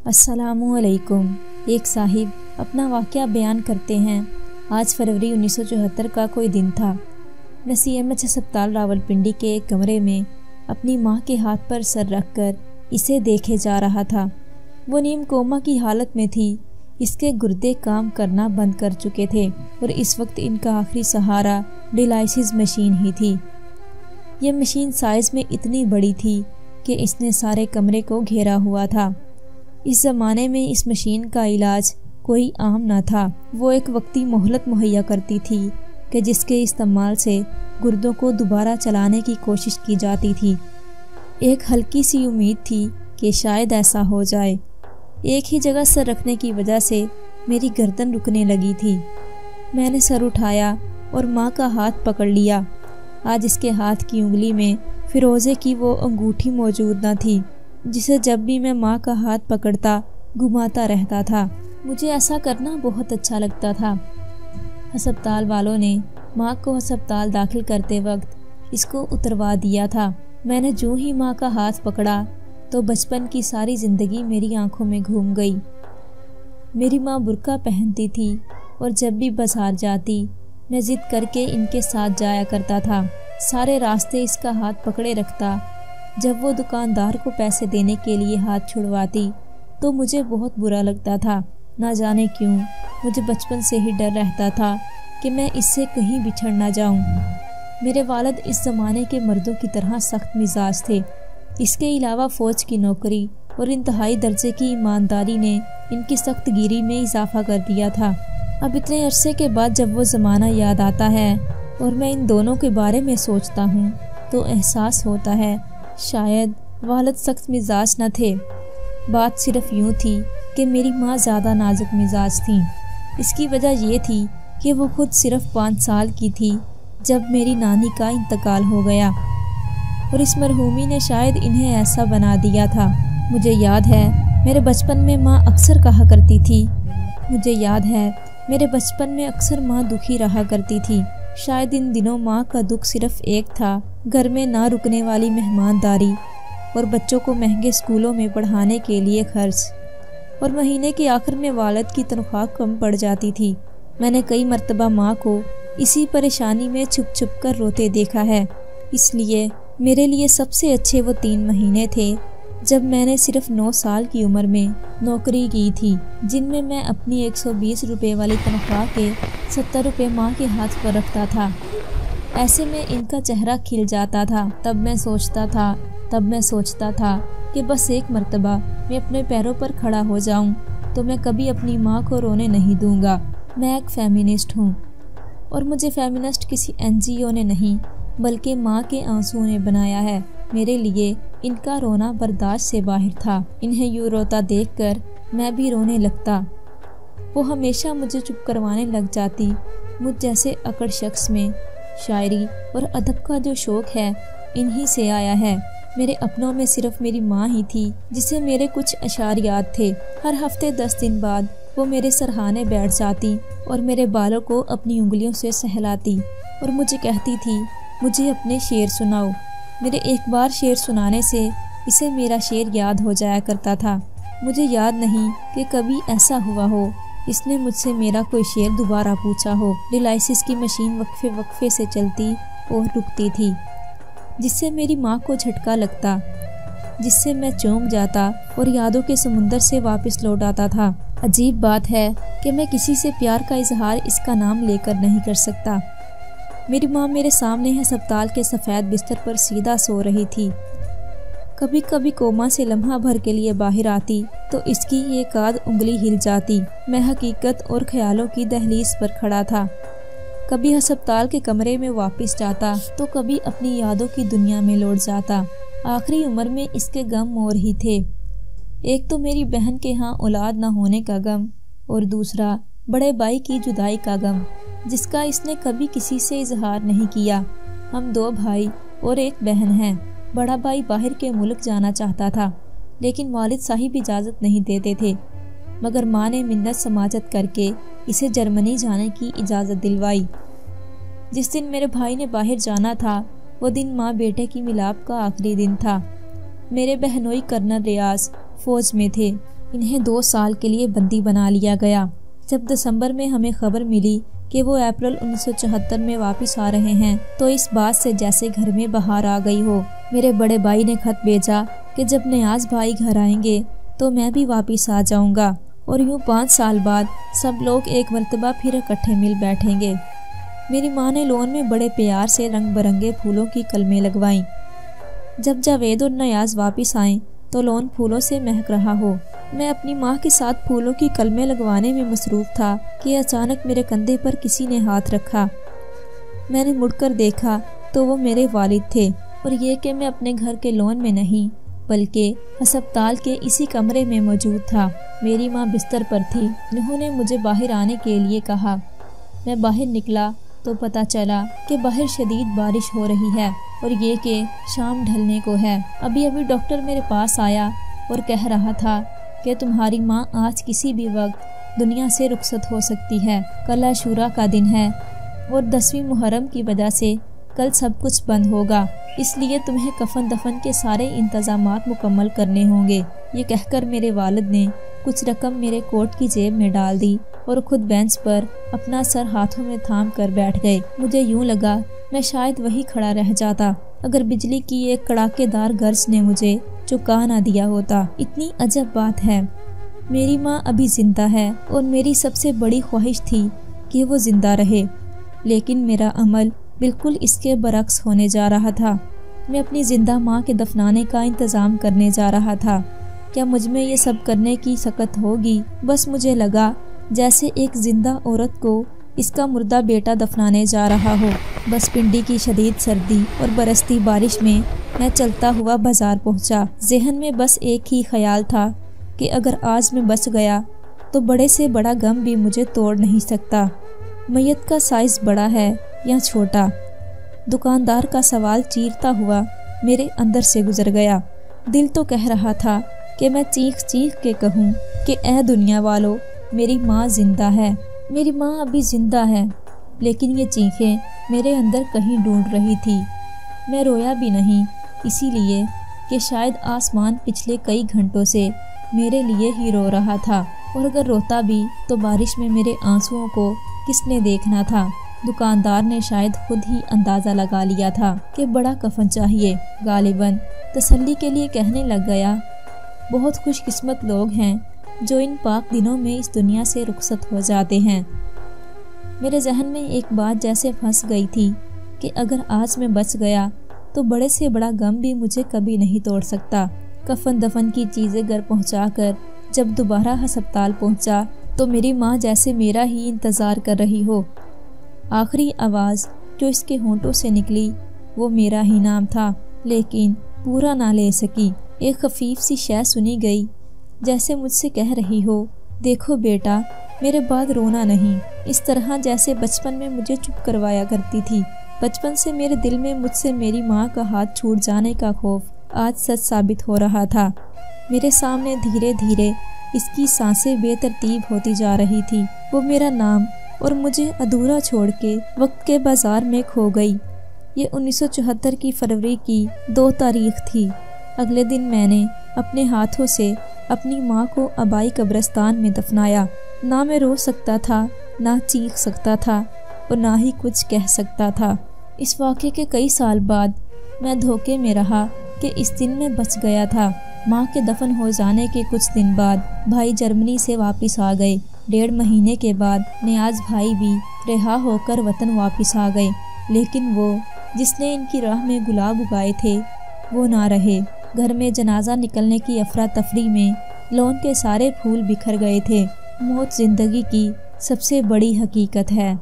अस्सलामुअलैकुम। एक साहिब अपना वाक़या बयान करते हैं। आज फरवरी 1974 का कोई दिन था। मैं CMH अस्पताल रावलपिंडी के एक कमरे में अपनी माँ के हाथ पर सर रखकर इसे देखे जा रहा था। वो नीम कोमा की हालत में थी। इसके गुर्दे काम करना बंद कर चुके थे और इस वक्त इनका आखिरी सहारा डायलिसिस मशीन ही थी। ये मशीन साइज़ में इतनी बड़ी थी कि इसने सारे कमरे को घेरा हुआ था। इस ज़माने में इस मशीन का इलाज कोई आम न था। वो एक वक्ती मोहलत मुहैया करती थी कि जिसके इस्तेमाल से गुर्दों को दोबारा चलाने की कोशिश की जाती थी। एक हल्की सी उम्मीद थी कि शायद ऐसा हो जाए। एक ही जगह सर रखने की वजह से मेरी गर्दन रुकने लगी थी। मैंने सर उठाया और माँ का हाथ पकड़ लिया। आज इसके हाथ की उंगली में फिरोज़े की वो अंगूठी मौजूद न थी जिसे जब भी मैं माँ का हाथ पकड़ता घुमाता रहता था। मुझे ऐसा करना बहुत अच्छा लगता था। अस्पताल वालों ने माँ को अस्पताल दाखिल करते वक्त इसको उतरवा दिया था। मैंने जो ही माँ का हाथ पकड़ा तो बचपन की सारी ज़िंदगी मेरी आंखों में घूम गई। मेरी माँ बुर्का पहनती थी और जब भी बाजार जाती मैं ज़िद करके इनके साथ जाया करता था। सारे रास्ते इसका हाथ पकड़े रखता। जब वो दुकानदार को पैसे देने के लिए हाथ छुड़वाती तो मुझे बहुत बुरा लगता था। ना जाने क्यों मुझे बचपन से ही डर रहता था कि मैं इससे कहीं बिछड़ ना जाऊं। मेरे वालिद इस ज़माने के मर्दों की तरह सख्त मिजाज थे। इसके अलावा फ़ौज की नौकरी और इंतहाई दर्जे की ईमानदारी ने इनकी सख्त गिरी में इजाफा कर दिया था। अब इतने अरसे के बाद जब वो ज़माना याद आता है और मैं इन दोनों के बारे में सोचता हूँ तो एहसास होता है शायद वालिद सख्त मिजाज न थे। बात सिर्फ यूँ थी कि मेरी माँ ज़्यादा नाजुक मिजाज थी। इसकी वजह ये थी कि वो खुद सिर्फ 5 साल की थी जब मेरी नानी का इंतकाल हो गया और इस मरहूमी ने शायद इन्हें ऐसा बना दिया था। मुझे याद है मेरे बचपन में माँ अक्सर कहा करती थी माँ दुखी रहा करती थी। शायद इन दिनों माँ का दुख सिर्फ एक था, घर में ना रुकने वाली मेहमानदारी और बच्चों को महंगे स्कूलों में पढ़ाने के लिए खर्च और महीने के आखिर में वालिद की तनख्वाह कम पड़ जाती थी। मैंने कई मर्तबा माँ को इसी परेशानी में छुप छुप कर रोते देखा है। इसलिए मेरे लिए सबसे अच्छे वो 3 महीने थे जब मैंने सिर्फ 9 साल की उम्र में नौकरी की थी, जिनमें मैं अपनी 120 रुपये वाली तनख्वाह के 70 रुपये माँ के हाथ पर रखता था। ऐसे में इनका चेहरा खिल जाता था। तब मैं सोचता था कि बस एक मर्तबा मैं अपने पैरों पर खड़ा हो जाऊं तो मैं कभी अपनी माँ को रोने नहीं दूंगा। मैं एक फेमिनिस्ट हूँ और मुझे फेमिनिस्ट किसी NGO ने नहीं बल्कि माँ के आंसुओं ने बनाया है। मेरे लिए इनका रोना बर्दाश्त से बाहर था। इन्हें यूँ रोता देखकर मैं भी रोने लगता। वो हमेशा मुझे चुप करवाने लग जाती। मुझ जैसे अकड़ शख्स में शायरी और अदब का जो शौक़ है इन्हीं से आया है। मेरे अपनों में सिर्फ मेरी माँ ही थी जिसे मेरे कुछ अशार याद थे। हर हफ्ते 10 दिन बाद वो मेरे सरहाने बैठ जाती और मेरे बालों को अपनी उंगलियों से सहलाती और मुझे कहती थी मुझे अपने शेर सुनाओ। मेरे एक बार शेर सुनाने से इसे मेरा शेर याद हो जाया करता था। मुझे याद नहीं कि कभी ऐसा हुआ हो इसने मुझसे मेरा कोई शेर दोबारा पूछा हो। डायलिसिस की मशीन वक्फे वक्फे से चलती और रुकती थी जिससे मेरी माँ को झटका लगता, जिससे मैं चौंक जाता और यादों के समुंदर से वापस लौट आता था। अजीब बात है कि मैं किसी से प्यार का इजहार इसका नाम लेकर नहीं कर सकता। मेरी माँ मेरे सामने अस्पताल के सफ़ेद बिस्तर पर सीधा सो रही थी। कभी कभी कोमा से लम्हा भर के लिए बाहर आती तो इसकी एक आध उंगली हिल जाती। मैं हकीकत और ख्यालों की दहलीज पर खड़ा था। कभी अस्पताल के कमरे में वापस जाता तो कभी अपनी यादों की दुनिया में लौट जाता। आखिरी उम्र में इसके गम और ही थे। एक तो मेरी बहन के यहाँ औलाद न होने का गम और दूसरा बड़े भाई की जुदाई का गम जिसका इसने कभी किसी से इजहार नहीं किया। हम 2 भाई और एक बहन हैं। बड़ा भाई बाहर के मुल्क जाना चाहता था लेकिन वालिद साहिब इजाज़त नहीं देते थे, मगर माँ ने मिन्नत समाजत करके इसे जर्मनी जाने की इजाज़त दिलवाई। जिस दिन मेरे भाई ने बाहर जाना था वो दिन माँ बेटे की मिलाप का आखिरी दिन था। मेरे बहनोई कर्नल रियाज फ़ौज में थे इन्हें 2 साल के लिए बंदी बना लिया गया। जब दिसंबर में हमें खबर मिली कि वो अप्रैल 1974 में वापस आ रहे हैं तो इस बात से जैसे घर में बाहर आ गई हो। मेरे बड़े भाई ने खत भेजा कि जब नियाज भाई घर आएंगे तो मैं भी वापस आ जाऊंगा और यूं 5 साल बाद सब लोग एक मर्तबा फिर इकट्ठे मिल बैठेंगे। मेरी माँ ने लॉन में बड़े प्यार से रंग बिरंगे फूलों की कलमें लगवाईं। जब जावेद और नियाज वापस आए तो लॉन फूलों से महक रहा हो। मैं अपनी माँ के साथ फूलों की कलमें लगवाने में मसरूफ़ था कि अचानक मेरे कंधे पर किसी ने हाथ रखा। मैंने मुड़कर देखा तो वो मेरे वालिद थे और ये कि मैं अपने घर के लॉन में नहीं बल्कि अस्पताल के इसी कमरे में मौजूद था। मेरी माँ बिस्तर पर थी। उन्होंने मुझे बाहर आने के लिए कहा। मैं बाहर निकला तो पता चला कि बाहर शदीद बारिश हो रही है और ये कि शाम ढलने को है। अभी अभी डॉक्टर मेरे पास आया और कह रहा था कि तुम्हारी माँ आज किसी भी वक्त दुनिया से रुखसत हो सकती है। कल आशूरा का दिन है और 10वीं मुहर्रम की वजह से कल सब कुछ बंद होगा, इसलिए तुम्हें कफन दफन के सारे इंतजामात मुकम्मल करने होंगे। ये कहकर मेरे वालिद ने कुछ रकम मेरे कोट की जेब में डाल दी और खुद बेंच पर अपना सर हाथों में थाम कर बैठ गए। मुझे यूं लगा मैं शायद वही खड़ा रह जाता अगर बिजली की एक कड़ाकेदार गर्ज ने मुझे चुका ना दिया होता। इतनी अजब बात है, मेरी माँ अभी जिंदा है और मेरी सबसे बड़ी ख्वाहिश थी कि वो जिंदा रहे, लेकिन मेरा अमल बिल्कुल इसके बरक्स होने जा रहा था। मैं अपनी जिंदा माँ के दफनाने का इंतज़ाम करने जा रहा था। क्या मुझ में ये सब करने की सकत होगी? बस मुझे लगा जैसे एक जिंदा औरत को इसका मुर्दा बेटा दफनाने जा रहा हो। बस पिंडी की शदीद सर्दी और बरसती बारिश में मैं चलता हुआ बाजार पहुंचा। ज़हन में बस एक ही ख्याल था कि अगर आज मैं बच गया तो बड़े से बड़ा गम भी मुझे तोड़ नहीं सकता। मैयत का साइज़ बड़ा है या छोटा? दुकानदार का सवाल चीरता हुआ मेरे अंदर से गुजर गया। दिल तो कह रहा था कि मैं चीख चीख के कहूँ कि ऐ दुनिया वालों, मेरी माँ जिंदा है, मेरी माँ अभी जिंदा है। लेकिन ये चीखें मेरे अंदर कहीं ढूंढ रही थी। मैं रोया भी नहीं, इसीलिए कि शायद आसमान पिछले कई घंटों से मेरे लिए ही रो रहा था, और अगर रोता भी तो बारिश में मेरे आंसुओं को किसने देखना था। दुकानदार ने शायद खुद ही अंदाज़ा लगा लिया था कि बड़ा कफन चाहिए। गालिबन तसल्ली के लिए कहने लग गया, बहुत खुशकिस्मत लोग हैं जो इन पाक दिनों में इस दुनिया से रुखसत हो जाते हैं। मेरे जहन में एक बात जैसे फंस गई थी कि अगर आज मैं बच गया तो बड़े से बड़ा गम भी मुझे कभी नहीं तोड़ सकता। कफन दफन की चीज़ें घर पहुंचाकर जब दोबारा अस्पताल पहुंचा तो मेरी माँ जैसे मेरा ही इंतज़ार कर रही हो। आखिरी आवाज़ जो इसके होंठों से निकली वो मेरा ही नाम था, लेकिन पूरा ना ले सकी। एक खफीफ सी शय सुनी गई जैसे मुझसे कह रही हो, देखो बेटा, मेरे बाद रोना नहीं। इस तरह जैसे बचपन में मुझे चुप करवाया करती थी। बचपन से मेरे दिल में मुझसे मेरी माँ का हाथ छूट जाने का खौफ आज सच साबित हो रहा था। मेरे सामने धीरे धीरे इसकी सांसें बेतरतीब होती जा रही थी। वो मेरा नाम और मुझे अधूरा छोड़ के वक्त के बाजार में खो गई। ये 1974 की फरवरी की 2 तारीख थी। अगले दिन मैंने अपने हाथों से अपनी माँ को आबाई कब्रिस्तान में दफनाया। ना मैं रो सकता था, ना चीख सकता था और ना ही कुछ कह सकता था। इस वाक़े के कई साल बाद मैं धोखे में रहा कि इस दिन मैं बच गया था। माँ के दफन हो जाने के कुछ दिन बाद भाई जर्मनी से वापस आ गए। 1.5 महीने के बाद नियाज भाई भी रिहा होकर वतन वापस आ गए, लेकिन वो जिसने इनकी राह में गुलाब उगाए थे वो ना रहे। घर में जनाजा निकलने की अफरा तफरी में लॉन के सारे फूल बिखर गए थे। मौत जिंदगी की सबसे बड़ी हकीकत है।